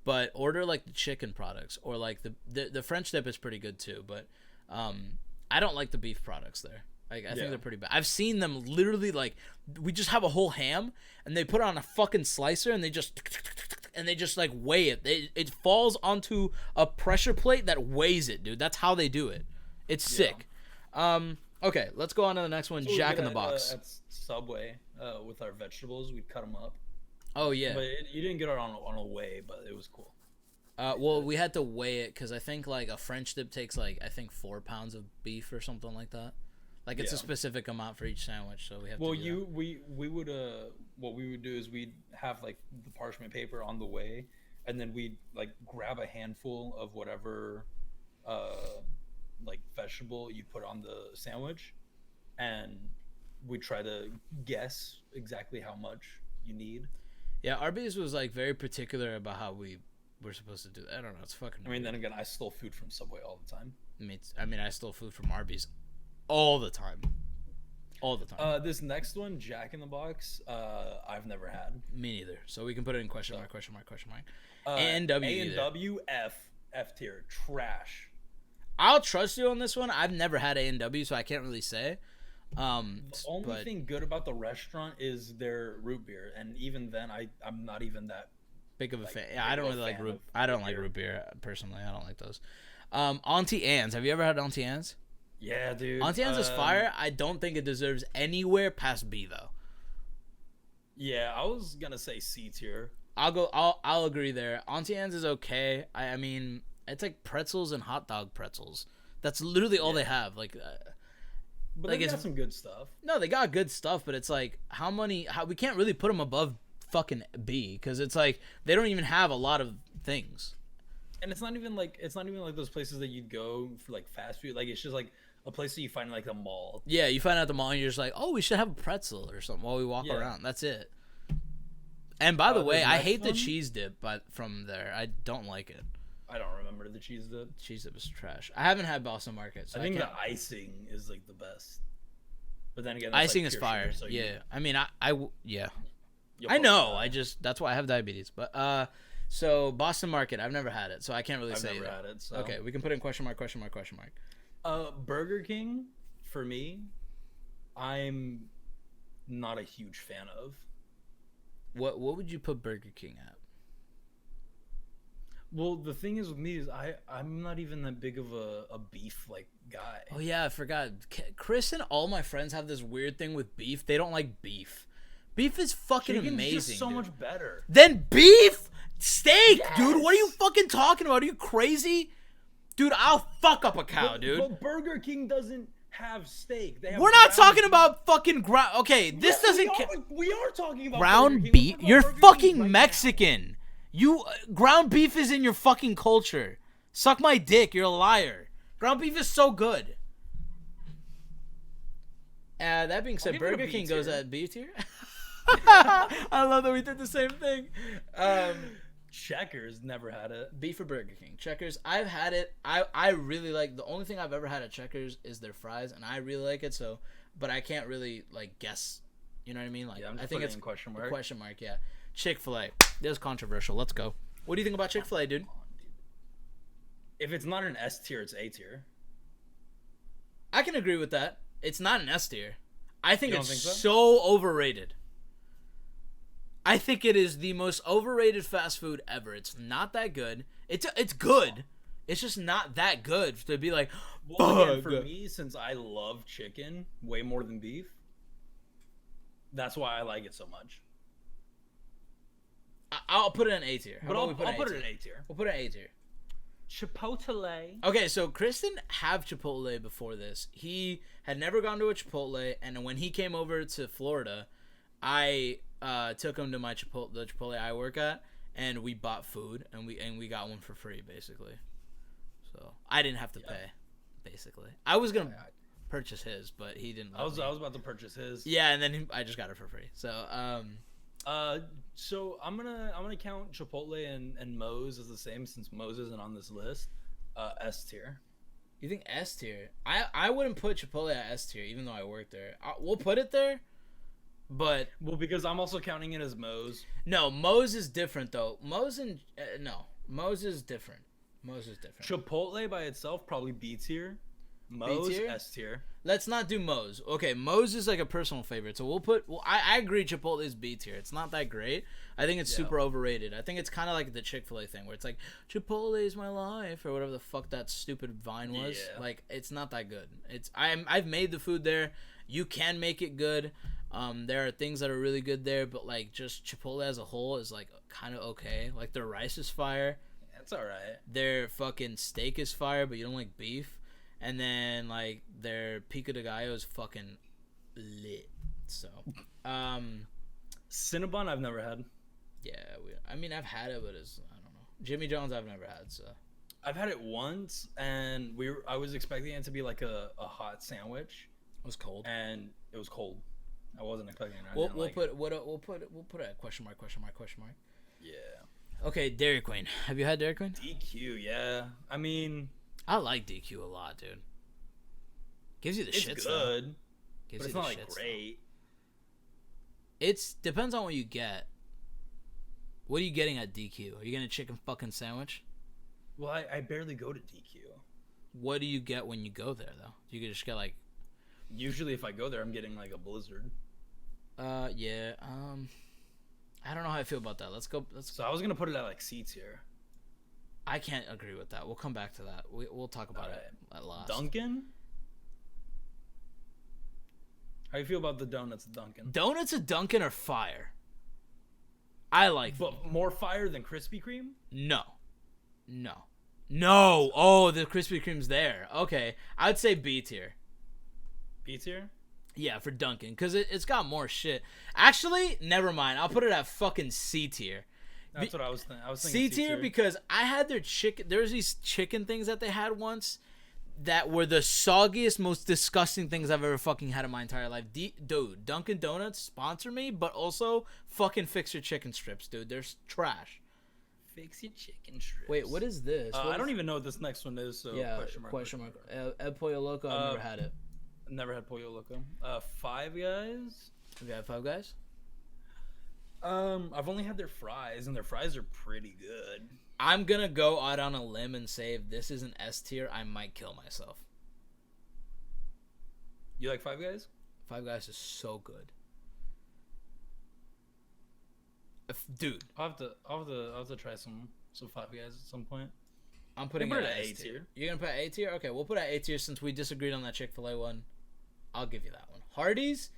but order like the chicken products or like the French dip is pretty good too. But I don't like the beef products there. Like, I think they're pretty bad. I've seen them literally, like, we just have a whole ham, and they put it on a fucking slicer, and they just, like, weigh it. It falls onto a pressure plate that weighs it, dude. That's how they do it. It's sick. Okay, let's go on to the next one, Jack in the Box. At Subway, with our vegetables, we'd cut them up. Oh, yeah. But you didn't get it on a weigh, but it was cool. Well, we had to weigh it, because I think, like, a French dip takes, like, 4 pounds of beef or something like that. Like it's a specific amount for each sandwich, so we have. Well, we would what we would do is we'd have like the parchment paper on the way, and then we'd like grab a handful of whatever, like vegetable you put on the sandwich, and we try to guess exactly how much you need. Yeah, Arby's was like very particular about how we were supposed to do that. I don't know. It's fucking. I mean, then again, I stole food from Subway all the time. I mean, I stole food from Arby's all the time. all the time. This next one, Jack in the Box, I've never had. Me neither. So we can put it in question mark. A and W, F tier, trash. I'll trust you on this one. I've never had A&W, so I can't really say. The only thing good about the restaurant is their root beer, and even then, I'm not even that big of a fan. Yeah, I don't really like root. I don't like root beer personally. I don't like those. Auntie Anne's. Have you ever had Auntie Anne's? Yeah, dude. Auntie Anne's is fire. I don't think it deserves anywhere past B though. Yeah, I was gonna say C tier. I'll agree there. Auntie Anne's is okay. I mean, it's like pretzels and hot dog pretzels. That's literally all they have. Like. But they got some good stuff. No, they got good stuff, but it's like how we can't really put them above fucking B because it's like they don't even have a lot of things. And it's not even like those places that you'd go for like fast food. Like it's just like a place that you find in like the mall. Yeah, you find out the mall and you're just like, oh, we should have a pretzel or something while we walk around. That's it. And by the way, I hate the cheese dip, but from there, I don't like it. I don't remember the cheese dip. Cheese dip is trash. I haven't had Boston Market. So I think the icing is like the best. But then again, icing like is fire. Sugar, so yeah, I mean, yeah. I know. That's why I have diabetes. But so Boston Market, I've never had it, so I can't really say. I've never had it. So. Okay, we can put in question mark. Burger King, for me, I'm not a huge fan of. What would you put Burger King at? Well, the thing is with me is I'm not even that big of a beef like guy. Oh yeah, I forgot. Chris and all my friends have this weird thing with beef. They don't like beef. Beef is fucking amazing. Just so much better than beef steak, dude. What are you fucking talking about? Are you crazy, dude? I'll fuck up a cow, dude. But Burger King doesn't have steak. We're not talking about fucking ground. Okay, this doesn't. We are talking about ground beef. You're fucking Mexican. You ground beef is in your fucking culture. Suck my dick. You're a liar. Ground beef is so good. That being said, Burger King goes at B tier. I love that we did the same thing. Checkers, never had it. B for Burger King. Checkers, I've had it. I really like. The only thing I've ever had at Checkers is their fries, and I really like it. So, but I can't really like guess. You know what I mean? Like, yeah, I think it's question mark. Question mark. Yeah. Chick-fil-A. This is controversial. Let's go. What do you think about Chick-fil-A, dude? If it's not an S tier, it's A tier. I can agree with that. It's not an S tier. I think it's so overrated. I think it is the most overrated fast food ever. It's not that good. It's good. It's just not that good to be like, well, again, for me, since I love chicken way more than beef, that's why I like it so much. I'll put it in A tier. But I'll put it in A tier. We'll put it in A tier. Chipotle. Okay, so Chris didn't have Chipotle before this. He had never gone to a Chipotle, and when he came over to Florida, I took him to the Chipotle I work at, and we bought food, and we got one for free, basically. So I didn't have to pay, basically. I was gonna purchase his, but he didn't. I was about to purchase his. Yeah, and then I just got it for free. So so I'm gonna count Chipotle and Moe's as the same since Moe's isn't on this list. S tier. You think S tier? I wouldn't put Chipotle at S tier, even though I work there. We'll put it there, but because I'm also counting it as Moe's. No, Moe's is different though. Moe's is different. Moe's is different. Chipotle by itself probably B tier. Moe's B tier? S tier. Let's not do Moe's. Okay, Moe's is like a personal favorite, so we'll put. Well, I agree. Chipotle is B tier. It's not that great. I think it's super overrated. I think it's kind of like the Chick-fil-A thing, where it's like Chipotle is my life, or whatever the fuck that stupid Vine was. Yeah. Like, it's not that good. I've made the food there. You can make it good. There are things that are really good there, but like just Chipotle as a whole is like kind of okay. Like their rice is fire. That's all right. Their fucking steak is fire, but you don't like beef. And then, like, their pico de gallo is fucking lit. So, Cinnabon I've never had. Yeah, I've had it, but I don't know. Jimmy John's I've never had, so. I've had it once, and I was expecting it to be like a hot sandwich. It was cold. And it was cold. I wasn't expecting it. We'll put a question mark. Yeah. Okay, Dairy Queen. Have you had Dairy Queen? DQ, yeah. I mean, I like DQ a lot, dude. Gives you the shit stuff. It's good. Gives But it's you not the like shits, great. though. It's depends on what you get. What are you getting at DQ? Are you getting a chicken fucking sandwich? Well, I barely go to DQ. What do you get when you go there though? You could just get like. Usually, if I go there, I'm getting like a Blizzard. Yeah. I don't know how I feel about that. Let's go. So I was gonna put it at like C tier. I can't agree with that. We'll come back to that. We'll talk about it at last. Dunkin'. How you feel about the donuts at Dunkin'? Donuts at Dunkin' are fire. I like them. But more fire than Krispy Kreme? No. Oh, the Krispy Kreme's there. Okay, I'd say B tier. B tier? Yeah, for Dunkin', because it's got more shit. Actually, never mind. I'll put it at fucking C tier. That's what I was thinking. C tier because I had their chicken. There's these chicken things that they had once that were the soggiest, most disgusting things I've ever fucking had in my entire life. Dude, Dunkin' Donuts sponsor me, but also fucking fix your chicken strips, dude. They're trash. Fix your chicken strips. Wait, what is this? I don't even know what this next one is. So yeah, question mark. El Pollo Loco. I've never had it. Never had Pollo Loco. Five Guys. Have you had Five Guys? I've only had their fries, and their fries are pretty good. I'm gonna go out on a limb and say if this is an S tier, I might kill myself. You like Five Guys? Five Guys is so good. Dude, I'll have to try some Five Guys at some point. I'm putting it it at at A tier. You're gonna put it at A tier? Okay, we'll put it at A tier since we disagreed on that Chick-fil-A one. I'll give you that one. Hardee's?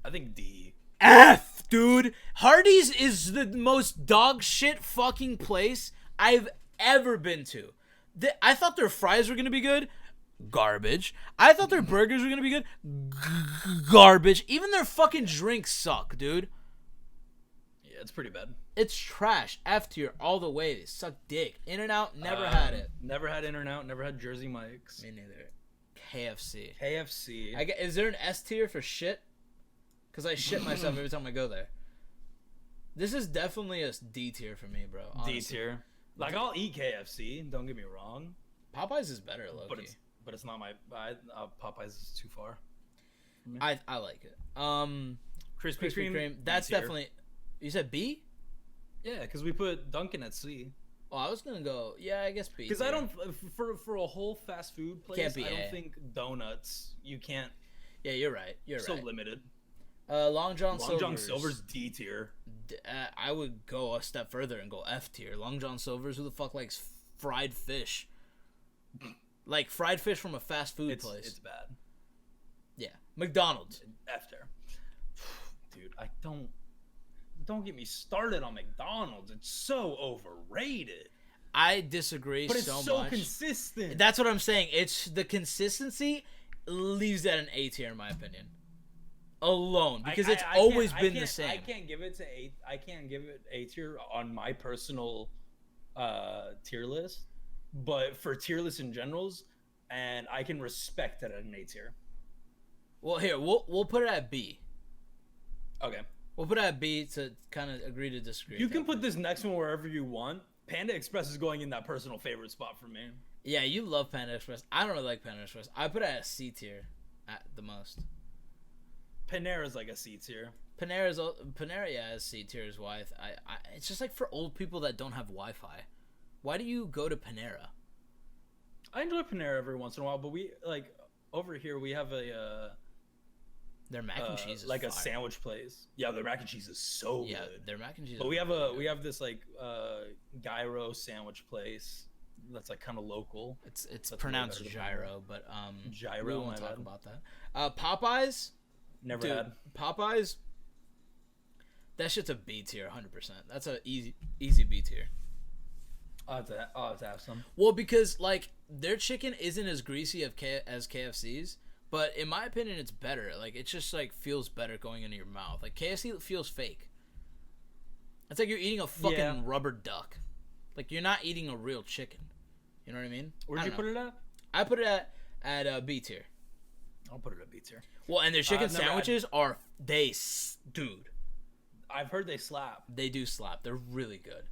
I think D. F, dude. Hardee's is the most dog shit fucking place I've ever been to. I thought their fries were gonna be good. Garbage. I thought their burgers were gonna be good. Garbage. Even their fucking drinks suck, dude. Yeah, it's pretty bad. It's trash. F tier all the way. They suck dick. In-N-Out, never had it. Never had In-N-Out. Never had Jersey Mike's. Me neither. KFC. KFC. Is there an S tier for shit? Because I shit myself every time I go there. This is definitely a D tier for me, bro. Honestly. D tier. Like, I'll eat KFC. Don't get me wrong. Popeyes is better, low-key. But it's not my... Popeyes is too far. I like it. Krispy Kreme. That's definitely... You said B? Yeah, because we put Dunkin' at C. Oh, I was gonna go. Yeah, I guess B. Because I don't for a whole fast food place. Can't be I don't A. think donuts. You can't. Yeah, you're right. You're so right. limited. Long John Silver's D tier. I would go a step further and go F tier. Long John Silver's. Who the fuck likes fried fish? Like fried fish from a fast food place. It's bad. Yeah, McDonald's. F tier. Dude, I don't. Don't get me started on McDonald's. It's so overrated. I disagree but it's so much. Consistent. That's what I'm saying. It's the consistency leaves it at an A tier in my opinion. Alone, because it's always been the same. I can't give it A tier on my personal tier list, but for tier lists in generals, and I can respect it at an A tier. Well, here we'll put it at B. Okay. We'll put it at B to kind of agree to disagree. You can put this next one wherever you want. Panda Express is going in that personal favorite spot for me. Yeah, you love Panda Express. I don't really like Panda Express. I put it at C tier at the most. Panera's like a C tier. Panera, yeah, is C tier is why it's just like for old people that don't have Wi-Fi. Why do you go to Panera? I enjoy Panera every once in a while, but we like over here we have a their mac and cheese is like fire. A sandwich place. Yeah, their mac and cheese is so good. Yeah, their mac and cheese. But we have this like gyro sandwich place that's like kind of local. It's pronounced gyro, but gyro. We won't talk about that. Popeyes. Never had Popeyes. That shit's a B tier, 100%. That's a easy B tier. I'll have to have some. Well, because like their chicken isn't as greasy as KFC's. But in my opinion, it's better. Like, it just, like, feels better going into your mouth. Like, KFC feels fake. It's like you're eating a fucking rubber duck. Like, you're not eating a real chicken. You know what I mean? Where'd you put it at? I put it at B tier. I'll put it at B tier. Well, and their chicken sandwiches dude. I've heard they slap. They do slap. They're really good.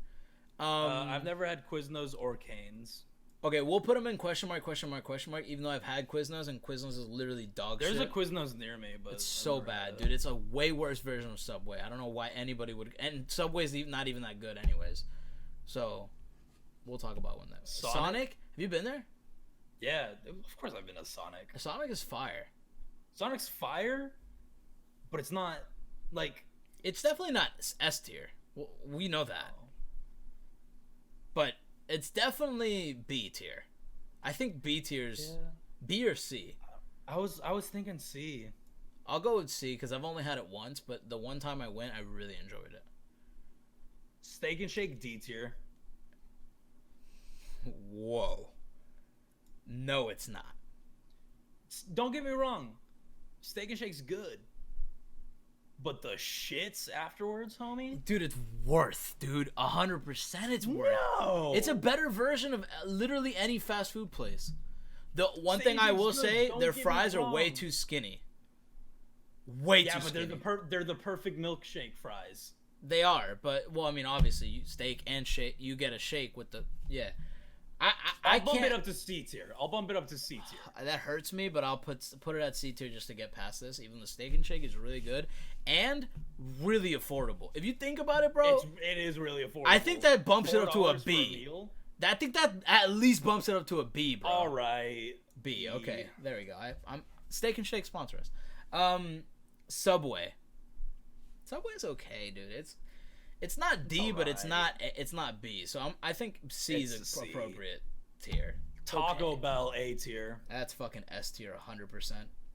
I've never had Quiznos or Cane's. Okay, we'll put them in question mark, question mark, question mark. Even though I've had Quiznos, and Quiznos is literally dog There's shit. a Quiznos near me, but It's so bad, dude. It's a way worse version of Subway. I don't know why anybody would. And Subway's not even that good, anyways. So, we'll talk about one that. Sonic? Have you been there? Yeah, of course I've been to Sonic. Sonic is fire. Sonic's fire, but it's not like. It's definitely not S tier. We know that. But it's definitely B tier. I think B tier's B or C. I was thinking C. I'll go with C because I've only had it once, but the one time I went, I really enjoyed it. Steak and Shake D tier. Whoa. No, it's not. Don't get me wrong. Steak and Shake's good. But the shits afterwards, homie? Dude, it's worth, dude. 100% it's worth. No! It's a better version of literally any fast food place. The one thing I will say, their fries are way too skinny. Way too skinny. Yeah, but they're the perfect milkshake fries. They are, but, well, I mean, obviously, you steak and shake, you get a shake with the, yeah. I'll bump it up to C tier. That hurts me, but I'll put it at C tier just to get past this. Even the steak and shake is really good and really affordable. If you think about it, bro, it is really affordable. I think that bumps it up to a B. I think that at least bumps it up to a B, bro. All right, B. Okay, there we go. I'm steak and shake sponsor us. Subway. Subway's okay, dude. It's not D, but it's not B. So I think C is an appropriate tier. Taco Bell A tier. That's fucking S tier 100%.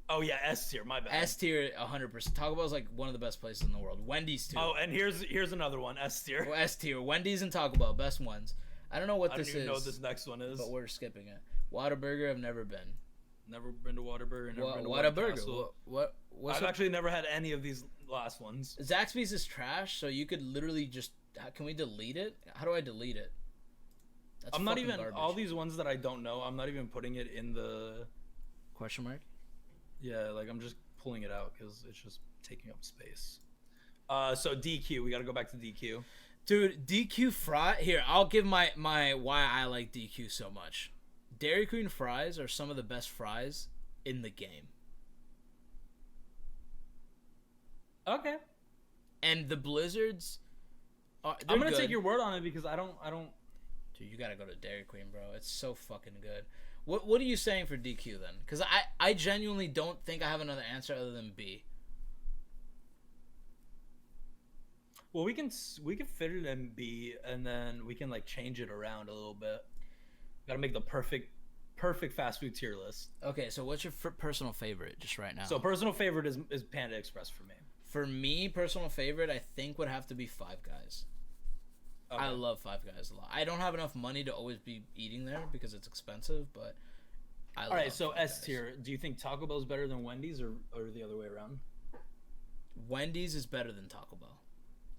Oh yeah, S tier. My bad. S tier 100%. Taco Bell is like one of the best places in the world. Wendy's too. Oh, and here's another one. S tier. Well, S tier. Wendy's and Taco Bell, best ones. I don't know what this is. I don't even know what this next one is. But we're skipping it. Whataburger, I've never been. Never been to Whataburger. Never been to Whataburger. I've actually never had any of these last ones. Zaxby's is trash, so you could literally just. Can we delete it? How do I delete it? I'm not even garbage. All these ones that I don't know. I'm not even putting it in the question mark. Yeah, like I'm just pulling it out because it's just taking up space. So DQ, we got to go back to DQ. Dude, DQ fry. Here, I'll give my why I like DQ so much. Dairy Queen fries are some of the best fries in the game. Okay. And the Blizzards. I'm gonna take your word on it because I don't. Dude, you gotta go to Dairy Queen, bro. It's so fucking good. What are you saying for DQ then? Because I genuinely don't think I have another answer other than B. Well, we can fit it in B, and then we can like change it around a little bit. Gotta make the perfect fast food tier list. Okay, so what's your personal favorite just right now? So personal favorite is Panda Express for me. For me, personal favorite, I think would have to be Five Guys. Okay. I love Five Guys a lot. I don't have enough money to always be eating there because it's expensive, but I love Alright, so Five S tier. Do you think Taco Bell is better than Wendy's or the other way around? Wendy's is better than Taco Bell.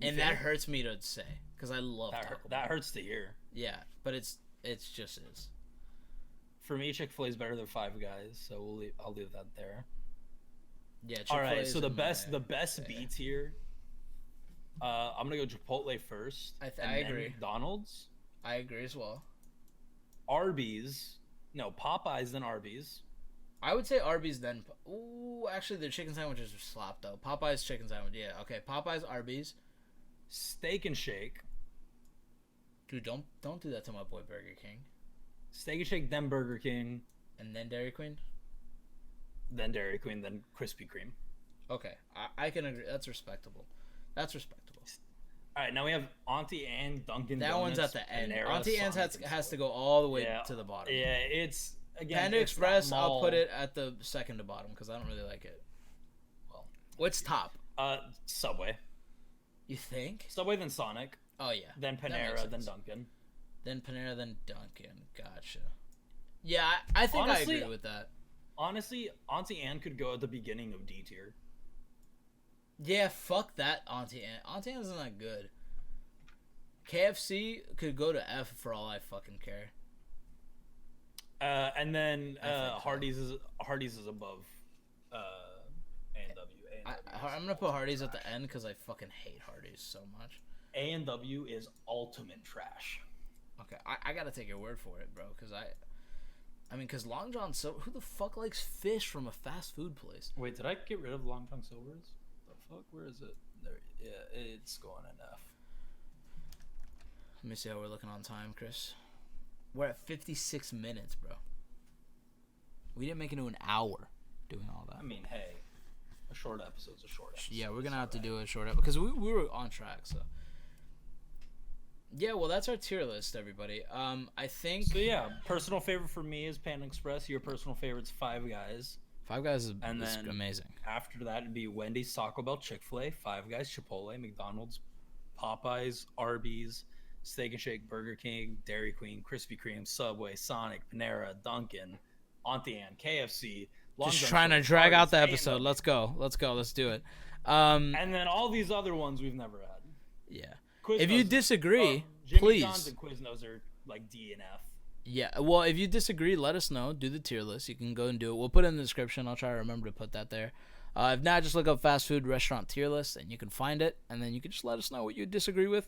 And that hurts me to say because I love Taco Bell. That hurts to hear. Yeah, but it's just is. For me, Chick-fil-A is better than Five Guys, so I'll leave that there. Yeah. Chick-fil-A all right. So the best yeah. B tier. I'm gonna go Chipotle first. I agree. McDonald's. I agree as well. Arby's. No, Popeyes then Arby's. I would say Arby's then. Ooh, actually, the chicken sandwiches are slop though. Popeyes chicken sandwich. Yeah. Okay. Popeyes, Arby's. Steak and Shake. Dude, don't do that to my boy Burger King. Steak and Shake, then Burger King, and then Dairy Queen. Then Dairy Queen, then Krispy Kreme. Okay, I can agree. That's respectable. That's respectable. All right, now we have Auntie Anne, Dunkin' That Donuts, one's at the end. Panera, Auntie Anne's has to go all the way to the bottom. Yeah, it's again. Panda Express, I'll put it at the second to bottom because I don't really like it. Well, what's top? Subway. You think? Subway, then Sonic. Oh yeah. Then Panera, then Dunkin'. Then Panera, then Dunkin'. Gotcha. Yeah, I think honestly, I agree with that. Honestly, Auntie Anne could go at the beginning of D tier. Yeah, fuck that Auntie Anne. Auntie Anne's not good. KFC could go to F for all I fucking care. And then Hardee's is above A&W. I'm gonna put Hardee's at the end because I fucking hate Hardee's so much. A&W is ultimate trash. Okay, I gotta take your word for it, bro. Because Long John Silver. Who the fuck likes fish from a fast food place? Wait, did I get rid of Long John Silver's? The fuck? Where is it? There. Yeah, it's going in F. Let me see how we're looking on time, Chris. We're at 56 minutes, bro. We didn't make it into an hour doing all that. I mean, hey, a short episode's a short episode. Yeah, we're gonna have to do a short episode because we were on track. So yeah, well, that's our tier list, everybody. I think. So yeah, personal favorite for me is Panda Express. Your personal favorite's Five Guys. Five Guys is then amazing. After that, it'd be Wendy's, Taco Bell, Chick-fil-A, Five Guys, Chipotle, McDonald's, Popeyes, Arby's, Steak and Shake, Burger King, Dairy Queen, Krispy Kreme, Subway, Sonic, Panera, Dunkin', Auntie Anne, KFC. Just trying to drag out the episode. Let's go. Let's do it. And then all these other ones we've never had. Yeah. Quiznos, if you disagree, Jimmy please. John's and Quiznos are like D and F. Yeah. Well, if you disagree, let us know. Do the tier list. You can go and do it. We'll put it in the description. I'll try to remember to put that there. If not, just look up fast food restaurant tier list, and you can find it. And then you can just let us know what you disagree with,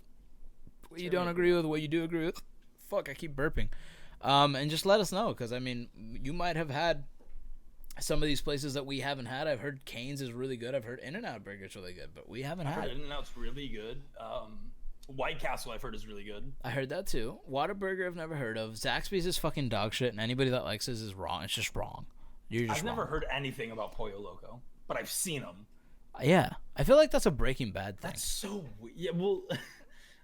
what you don't agree with, what you do agree with. Fuck, I keep burping. And just let us know, because, I mean, you might have had some of these places that we haven't had. I've heard Cane's is really good. I've heard In-N-Out Burger's really good, but we haven't had it. In-N-Out's really good. White Castle, I've heard, is really good. I heard that, too. Whataburger, I've never heard of. Zaxby's is fucking dog shit, and anybody that likes this is wrong. It's just wrong. I've never heard anything about Pollo Loco, but I've seen them. Yeah. I feel like that's a Breaking Bad thing. That's so weird. Yeah, well,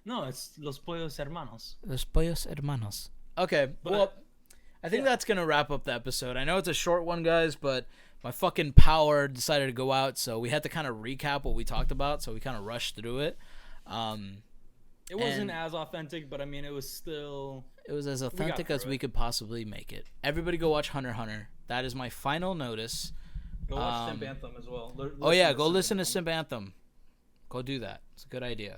no, it's Los Pollos Hermanos. Los Pollos Hermanos. Okay, well, I think that's going to wrap up the episode. I know it's a short one, guys, but my fucking power decided to go out, so we had to kind of recap what we talked about, so we kind of rushed through it. It wasn't as authentic, but I mean, it was still... It was as authentic as we could possibly make it. Everybody go watch Hunter x Hunter. That is my final notice. Go watch Simp Anthem as well. Go listen to Simp Anthem. Go do that. It's a good idea.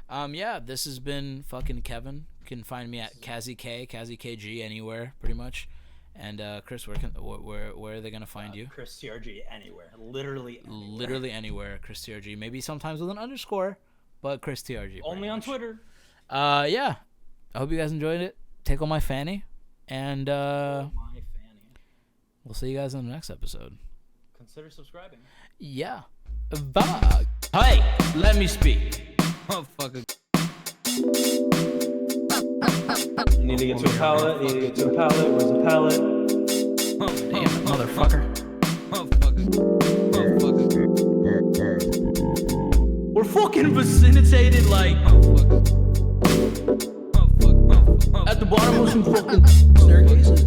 Yeah, this has been fucking Kevin. You can find me at Kazzy KG anywhere, pretty much. And Chris, where are they gonna find you? Chris TRG anywhere, literally anywhere. Chris TRG, maybe sometimes with an underscore, but Chris TRG. Only on Twitter. Yeah. I hope you guys enjoyed it. Tickle my fanny, and we'll see you guys in the next episode. Consider subscribing. Yeah. Bye. Hey, let me speak. Oh, fuck it. You need to get to a pallet. Where's the pallet? Oh, damn it, motherfucker. Oh, fuck it. We're fucking vicinitated like... at the bottom of some fucking staircases.